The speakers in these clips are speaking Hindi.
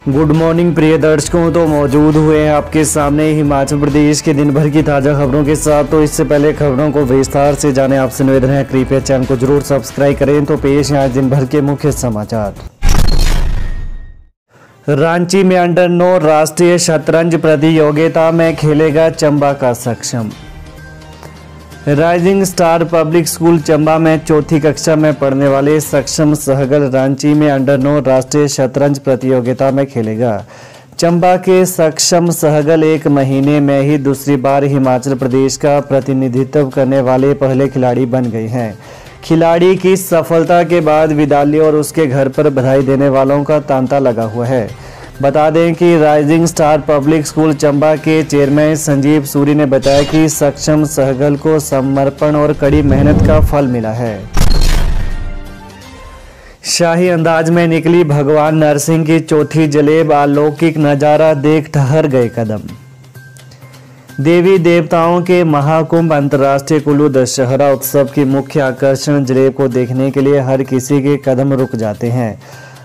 गुड मॉर्निंग प्रिय दर्शकों। तो मौजूद हुए हैं आपके सामने हिमाचल प्रदेश के दिन भर की ताज़ा खबरों के साथ। तो इससे पहले खबरों को विस्तार से जाने आपसे निवेदन है, कृपया चैनल को जरूर सब्सक्राइब करें। तो पेश है आज दिन भर के मुख्य समाचार। रांची में अंडर 9 राष्ट्रीय शतरंज प्रतियोगिता में खेलेगा चंबा का सक्षम। Rising star public school Chamba में चौथी कक्षा में पढ़ने वाले सक्षम सहगल रांची में अंडर 9 राष्ट्रीय शतरंज प्रतियोगिता में खेलेगा। चंबा के सक्षम सहगल एक महीने में ही दूसरी बार हिमाचल प्रदेश का प्रतिनिधित्व करने वाले पहले खिलाड़ी बन गए हैं। खिलाड़ी की सफलता के बाद विद्यालय और उसके घर पर बधाई देने वालों का तांता लगा हुआ है। बता दें कि rising star public school Chamba के चेयरमैन संजीव सूरी ने बताया कि सक्षम सहगल को समर्पण और कड़ी मेहनत का फल मिला है। शाही अंदाज में निकली भगवान नरसिंह की चौथी जलेब, अलौकिक नजारा देख ठहर गए कदम। देवी देवताओं के महाकुंभ अंतर्राष्ट्रीय कुल्लू दशहरा उत्सव की मुख्य आकर्षण जलेब को देखने के लिए हर किसी के कदम रुक जाते हैं।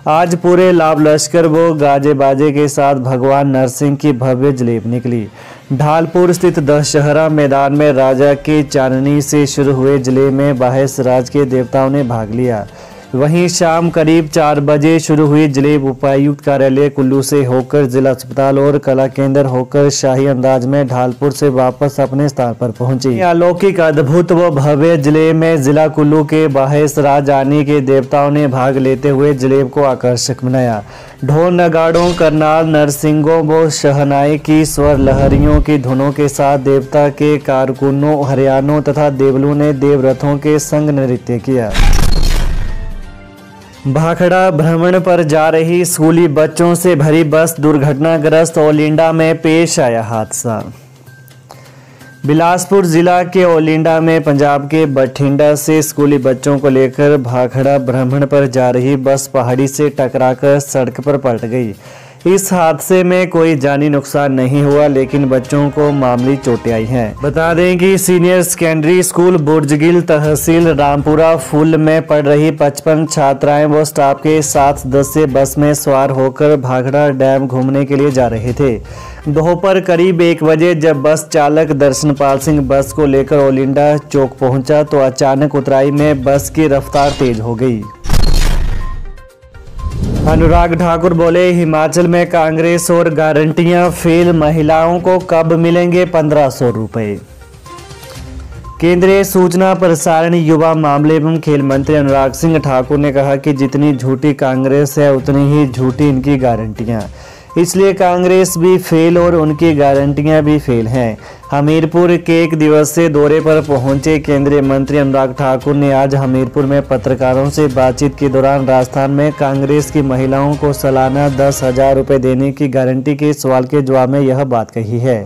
आज पूरे लाभ लश्कर व गाजे बाजे के साथ भगवान नरसिंह की भव्य जलेब निकली। ढालपुर स्थित दशहरा मैदान में राजा की चांदनी से शुरू हुए जलेब में बाहेस राज के देवताओं ने भाग लिया। वहीं शाम करीब 4 बजे शुरू हुई जलेब उपायुक्त कार्यालय कुल्लू से होकर जिला अस्पताल और कला केंद्र होकर शाही अंदाज में ढालपुर से वापस अपने स्थान पर पहुंची। अलौकिक अद्भुत व भव्य जलेब में जिला कुल्लू के बाहेस राज आनी के देवताओं ने भाग लेते हुए जलेब को आकर्षक बनाया। ढोल नगाड़ों, करनाल, नरसिंगों व शहनाई की स्वर लहरियों की धुनों के साथ देवता के कारकुनों, हरियाणों तथा देवलों ने देवरथों के संग नृत्य किया। भाखड़ा भ्रमण पर जा रही स्कूली बच्चों से भरी बस दुर्घटनाग्रस्त, ओलिंडा में पेश आया हादसा। बिलासपुर जिला के ओलिंडा में पंजाब के बठिंडा से स्कूली बच्चों को लेकर भाखड़ा भ्रमण पर जा रही बस पहाड़ी से टकराकर सड़क पर पलट गई। इस हादसे में कोई जानी नुकसान नहीं हुआ, लेकिन बच्चों को मामूली चोटें आई हैं। बता दें कि सीनियर सेकेंडरी स्कूल बुर्जगिल तहसील रामपुरा फुल में पढ़ रही 55 छात्राएं व स्टाफ के साथ सदस्य बस में सवार होकर भाखड़ा डैम घूमने के लिए जा रहे थे। दोपहर करीब 1 बजे जब बस चालक दर्शनपाल सिंह बस को लेकर ओलिंडा चौक पहुंचा तो अचानक उतराई में बस की रफ्तार तेज हो गई। अनुराग ठाकुर बोले, हिमाचल में कांग्रेस और गारंटियां फेल, महिलाओं को कब मिलेंगे 1500 रुपए। केंद्रीय सूचना प्रसारण युवा मामले एवं खेल मंत्री अनुराग सिंह ठाकुर ने कहा कि जितनी झूठी कांग्रेस है उतनी ही झूठी इनकी गारंटियां, इसलिए कांग्रेस भी फेल और उनकी गारंटियां भी फेल हैं। हमीरपुर के 1 दिवसीय दौरे पर पहुंचे केंद्रीय मंत्री अनुराग ठाकुर ने आज हमीरपुर में पत्रकारों से बातचीत के दौरान राजस्थान में कांग्रेस की महिलाओं को सालाना 10,000 रुपये देने की गारंटी के सवाल के जवाब में यह बात कही है।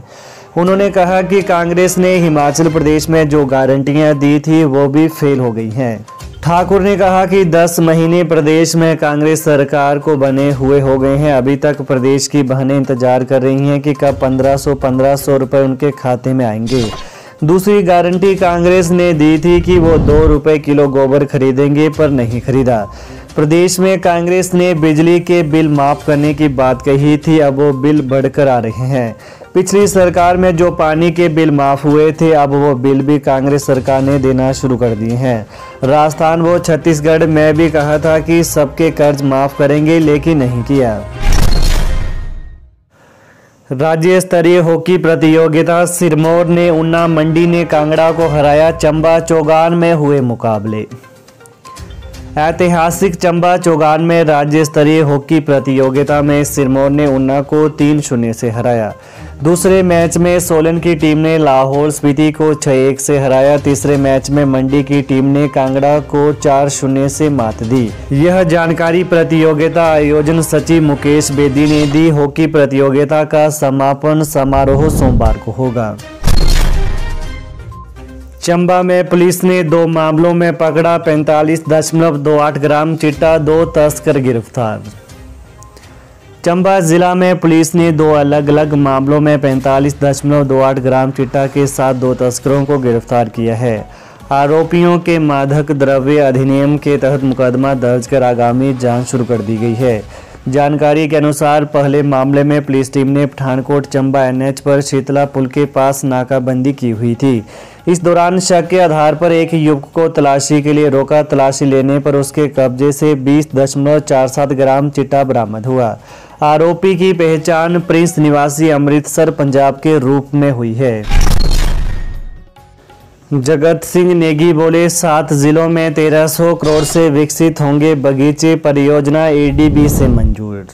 उन्होंने कहा कि कांग्रेस ने हिमाचल प्रदेश में जो गारंटियां दी थी वो भी फेल हो गई हैं। ठाकुर ने कहा कि 10 महीने प्रदेश में कांग्रेस सरकार को बने हुए हो गए हैं। अभी तक प्रदेश की बहनें इंतजार कर रही हैं कि कब 1500 रुपए उनके खाते में आएंगे। दूसरी गारंटी कांग्रेस ने दी थी कि वो 2 रुपए किलो गोबर खरीदेंगे, पर नहीं खरीदा। प्रदेश में कांग्रेस ने बिजली के बिल माफ करने की बात कही थी, अब वो बिल बढ़कर आ रहे हैं। पिछली सरकार में जो पानी के बिल माफ हुए थे, अब वो बिल भी कांग्रेस सरकार ने देना शुरू कर दिए हैं। राजस्थान व छत्तीसगढ़ में भी कहा था कि सबके कर्ज माफ करेंगे, लेकिन नहीं किया। राज्य स्तरीय हॉकी प्रतियोगिता सिरमौर ने ऊना, मंडी ने कांगड़ा को हराया। चंबा चौगान में हुए मुकाबले। ऐतिहासिक चंबा चौगान में राज्य स्तरीय हॉकी प्रतियोगिता में सिरमौर ने ऊना को 3-0 से हराया। दूसरे मैच में सोलन की टीम ने लाहौल स्पीति को 6-1 से हराया। तीसरे मैच में मंडी की टीम ने कांगड़ा को 4-0 से मात दी। यह जानकारी प्रतियोगिता आयोजन सचिव मुकेश बेदी ने दी। हॉकी प्रतियोगिता का समापन समारोह सोमवार को होगा। चंबा में पुलिस ने 2 मामलों में पकड़ा 45.28 ग्राम चिट्टा, 2 तस्कर गिरफ्तार। चंबा जिला में पुलिस ने 2 अलग अलग मामलों में 45.28 ग्राम चिट्टा के साथ 2 तस्करों को गिरफ्तार किया है। आरोपियों के मादक द्रव्य अधिनियम के तहत मुकदमा दर्ज कर आगामी जांच शुरू कर दी गई है। जानकारी के अनुसार पहले मामले में पुलिस टीम ने पठानकोट चंबा NH पर शीतला पुल के पास नाकाबंदी की हुई थी। इस दौरान शक के आधार पर एक युवक को तलाशी के लिए रोका। तलाशी लेने पर उसके कब्जे से 20.47 ग्राम चिट्टा बरामद हुआ। आरोपी की पहचान प्रिंस निवासी अमृतसर पंजाब के रूप में हुई है। जगत सिंह नेगी बोले 7 जिलों में 1300 करोड़ से विकसित होंगे बगीचे, परियोजना ADB से मंजूर।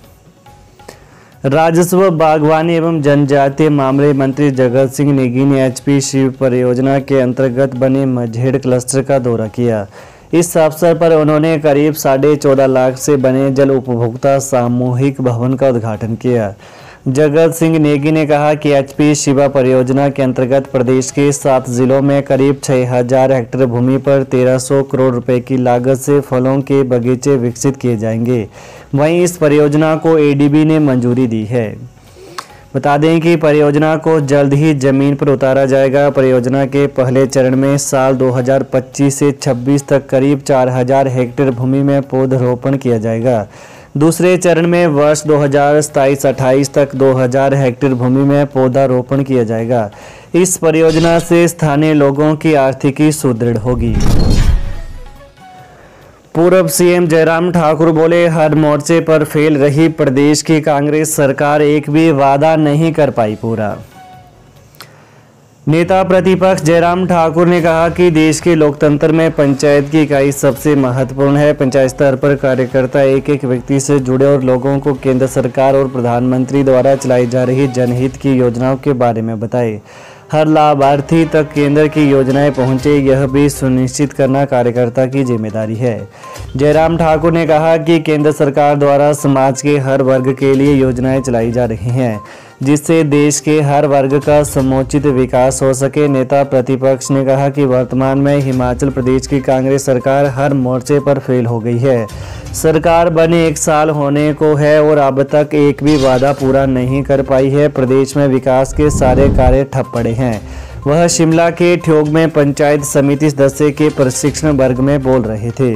राजस्व, बागवानी एवं जनजातीय मामले मंत्री जगत सिंह नेगी ने HP शिव परियोजना के अंतर्गत बने मझेड़ क्लस्टर का दौरा किया। इस अवसर पर उन्होंने करीब 14.5 लाख से बने जल उपभोक्ता सामूहिक भवन का उद्घाटन किया। जगत सिंह नेगी ने कहा कि HP शिवा परियोजना के अंतर्गत प्रदेश के 7 जिलों में करीब 6000 हेक्टेयर भूमि पर 1300 करोड़ रुपए की लागत से फलों के बगीचे विकसित किए जाएंगे। वहीं इस परियोजना को ADB ने मंजूरी दी है। बता दें कि परियोजना को जल्द ही जमीन पर उतारा जाएगा। परियोजना के पहले चरण में साल 2025 से 26 तक करीब 4000 हेक्टेयर भूमि में पौधरोपण किया जाएगा। दूसरे चरण में वर्ष 2027-28 तक 2000 हेक्टेयर भूमि में पौधारोपण किया जाएगा। इस परियोजना से स्थानीय लोगों की आर्थिकी सुदृढ़ होगी। पूर्व CM जयराम ठाकुर बोले, हर मोर्चे पर फेल रही प्रदेश की कांग्रेस सरकार, एक भी वादा नहीं कर पाई पूरा। नेता प्रतिपक्ष जयराम ठाकुर ने कहा कि देश के लोकतंत्र में पंचायत की इकाई सबसे महत्वपूर्ण है। पंचायत स्तर पर कार्यकर्ता एक एक व्यक्ति से जुड़े और लोगों को केंद्र सरकार और प्रधानमंत्री द्वारा चलाई जा रही जनहित की योजनाओं के बारे में बताए। हर लाभार्थी तक केंद्र की योजनाएं पहुंचे, यह भी सुनिश्चित करना कार्यकर्ता की जिम्मेदारी है। जयराम ठाकुर ने कहा कि केंद्र सरकार द्वारा समाज के हर वर्ग के लिए योजनाएं चलाई जा रही हैं, जिससे देश के हर वर्ग का समुचित विकास हो सके। नेता प्रतिपक्ष ने कहा कि वर्तमान में हिमाचल प्रदेश की कांग्रेस सरकार हर मोर्चे पर फेल हो गई है। सरकार बने 1 साल होने को है और अब तक एक भी वादा पूरा नहीं कर पाई है। प्रदेश में विकास के सारे कार्य ठप पड़े हैं। वह शिमला के ठियोग में पंचायत समिति सदस्य के प्रशिक्षण वर्ग में बोल रहे थे।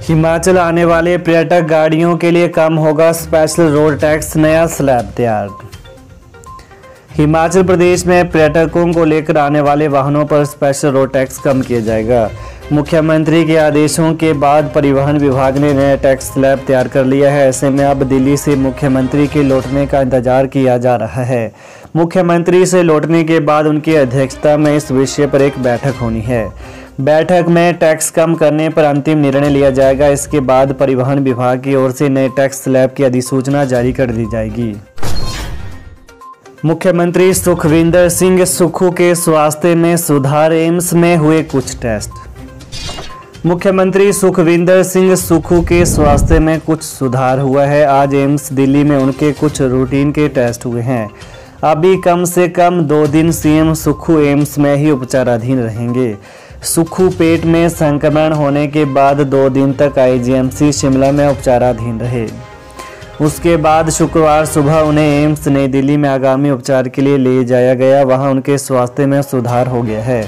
हिमाचल आने वाले पर्यटक गाड़ियों के लिए कम होगा स्पेशल रोड टैक्स, नया स्लैब तैयार। हिमाचल प्रदेश में पर्यटकों को लेकर आने वाले वाहनों पर स्पेशल रोड टैक्स कम किया जाएगा। मुख्यमंत्री के आदेशों के बाद परिवहन विभाग ने नया टैक्स स्लैब तैयार कर लिया है। ऐसे में अब दिल्ली से मुख्यमंत्री के लौटने का इंतजार किया जा रहा है। मुख्यमंत्री से लौटने के बाद उनकी अध्यक्षता में इस विषय पर एक बैठक होनी है। बैठक में टैक्स कम करने पर अंतिम निर्णय लिया जाएगा। इसके बाद परिवहन विभाग की ओर से नए टैक्स स्लैब की अधिसूचना जारी कर दी जाएगी। मुख्यमंत्री सुखविंदर सिंह सुक्खू के स्वास्थ्य में सुधार, एम्स में हुए कुछ टेस्ट। मुख्यमंत्री सुखविंदर सिंह सुक्खू के स्वास्थ्य में कुछ सुधार हुआ है। आज एम्स दिल्ली में उनके कुछ रूटीन के टेस्ट हुए हैं। अभी कम से कम 2 दिन CM सुक्खू एम्स में ही उपचाराधीन रहेंगे। सुक्खू पेट में संक्रमण होने के बाद 2 दिन तक IGMC शिमला में उपचाराधीन रहे। उसके बाद शुक्रवार सुबह उन्हें एम्स नई दिल्ली में आगामी उपचार के लिए ले जाया गया। वहां उनके स्वास्थ्य में सुधार हो गया है।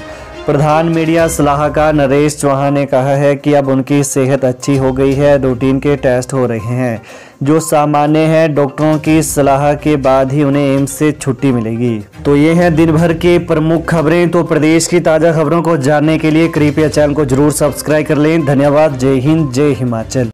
प्रधान मीडिया सलाहकार नरेश चौहान ने कहा है कि अब उनकी सेहत अच्छी हो गई है। रूटीन के टेस्ट हो रहे हैं जो सामान्य है। डॉक्टरों की सलाह के बाद ही उन्हें एम्स से छुट्टी मिलेगी। तो ये है दिन भर के प्रमुख खबरें। तो प्रदेश की ताज़ा खबरों को जानने के लिए कृपया चैनल को जरूर सब्सक्राइब कर लें। धन्यवाद। जय हिंद, जय हिमाचल।